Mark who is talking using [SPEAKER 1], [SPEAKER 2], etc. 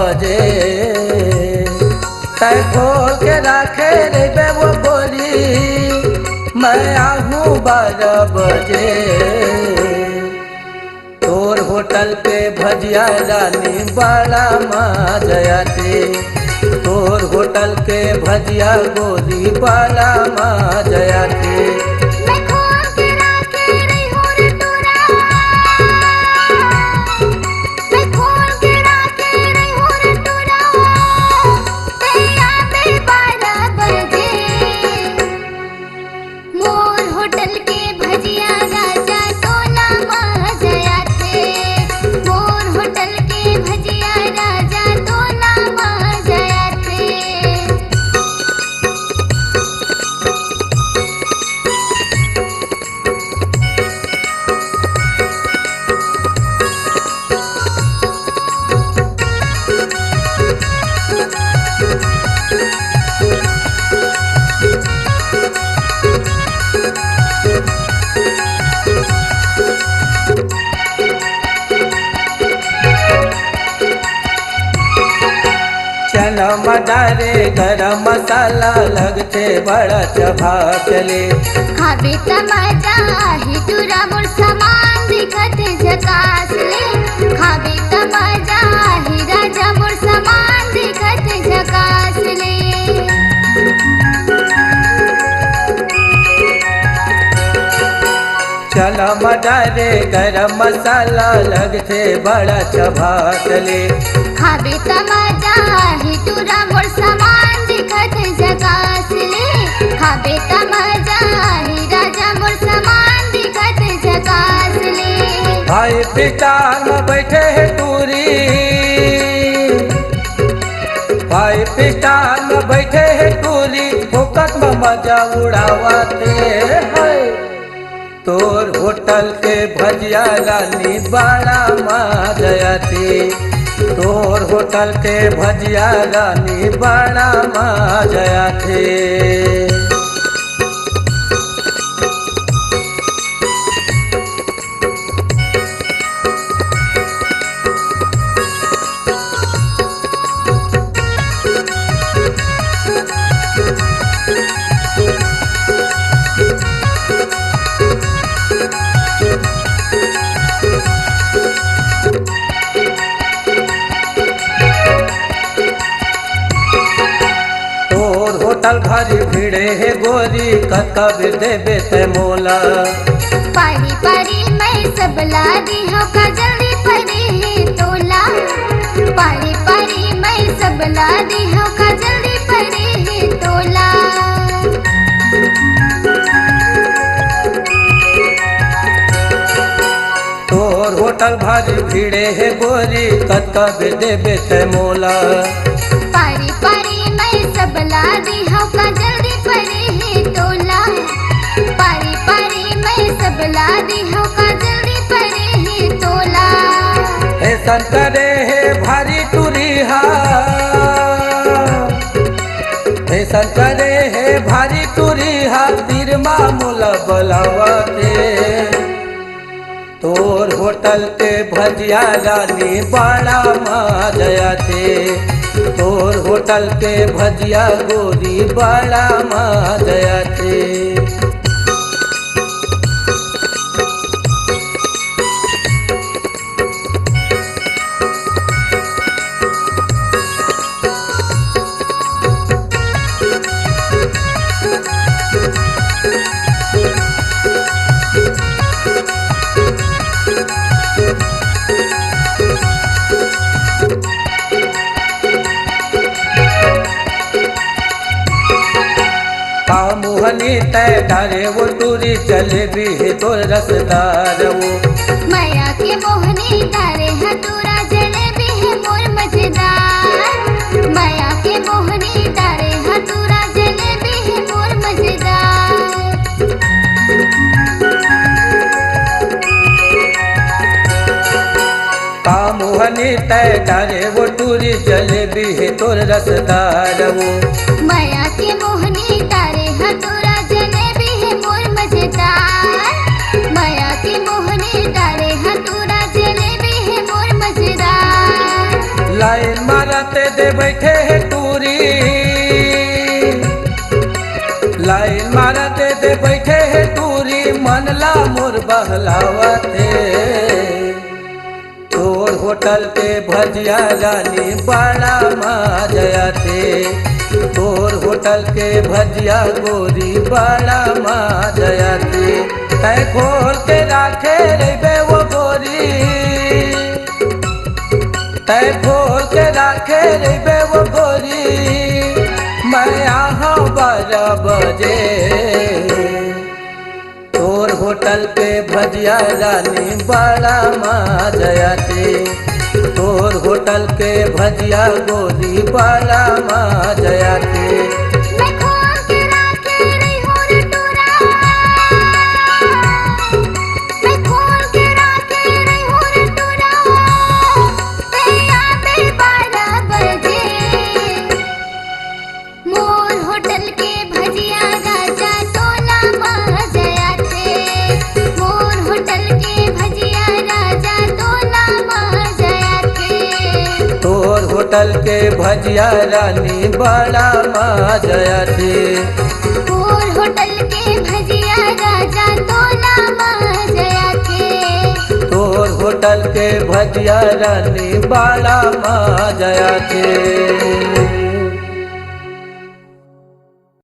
[SPEAKER 1] बजे। तय खोल के रखे रे वो गोरी, मैं आहूँ 12 बजे। तोर होटल पे भजिया रानी बड़ा मजा आते, तोर होटल के भजिया गोरी बड़ा मजा आते। चना मदारे गरम मसाला लगते बड़ा चबाकले।
[SPEAKER 2] खाबे त मजा आही तुरा मोर सामान दिखत झकास ले। खाबे त मजा आही राजा मोर सामान दिखत झकास ले।
[SPEAKER 1] चना मदारे गरम मसाला लगते बड़ा चबाकले।
[SPEAKER 2] खाबे त मजा आही तुरा मोर सामान दिखत झकास ले। खाबे त मजा आही राजा मोर सामान दिखत झकास ले।
[SPEAKER 1] भाई पिटार में बैठे है टूरी, भाई पिटार में बैठे है टूरी, फोकट में मजा उड़ावाते हैं। तोर होटल के भजिया रानी बड़ा मजा आती, तोर होटल के भजिया रानी बड़ा मजा आती। होटल भारी भीड़े है गोरी, कब देबे ते मोला।
[SPEAKER 2] पारी पारी मैं सब ला दी हो का जल्दी पड़े है तोला। पारी पारी मैं सब ला दी हो का जल्दी पड़े है तोला।
[SPEAKER 1] तोर होटल भारी भीड़े है गोरी, कब देबे ते मोला।
[SPEAKER 2] पारी पारी मैं सब ला दी हो का जल्दी पड़े है तोला। पारी पारी मैं सब ला दी हो का जल्दी पड़े है तोला।
[SPEAKER 1] ऐसा करे है भारी तुरिहा, ऐसा करे है भारी तुरिहा, तीर मामूल बलावते। तोर होटल के भजिया रानी बड़ा मजा आते, तोर होटल के भजिया गोरी बड़ा मजा आते। मोहनी तय डारे वो टूरी चले भी है तो रसदार वो।
[SPEAKER 2] माया के मोहनी डारे हतूरा जलेबी है मोर मजेदार। माया के मोहनी डारे हतूरा जलेबी है मोर मजेदार।
[SPEAKER 1] का मोहनी तय डारे वो टूरी जलेबी है तो रसदार वो।
[SPEAKER 2] माया के मोहनी डारे हतूरा जलेबी है मोर मजेदार। माया के मोहनी डारे हतूरा जलेबी है मोर मजेदार।
[SPEAKER 1] लाइन मारा मारते दे बैठे है टूरी, लाइन मारते दे बैठे है टूरी, मनला मोर बहलावते। तोर होटल के भजिया रानी बड़ा मजा थे, तोर होटल के भजिया गोरी बड़ा मजा थे। तै खोल के राखे रे वो गोरी, तै खोल के राखे रे वो गोरी, मैं यहाँ 12 बजे। तोर होटल पे भजिया रानी बड़ा मजा थे, तोर होटल के भजिया गोरी बड़ा मजा थे।
[SPEAKER 2] मैं खोल के राखे रही हूँ रे टोरा, मैं खोल के राखे रही हूँ रे टोरा, तेरा पे 12 बजे। मोर होटल के भजिया राजा तोला मजा थे, मोर होटल के भजिया राजा तोला मजा थे।
[SPEAKER 1] तोर होटल के भजिया रानी बड़ा मजा थे,
[SPEAKER 2] मोर होटल के भजिया राजा तोला मजा थे।
[SPEAKER 1] तोर होटल के भजिया रानी बड़ा मजा थे।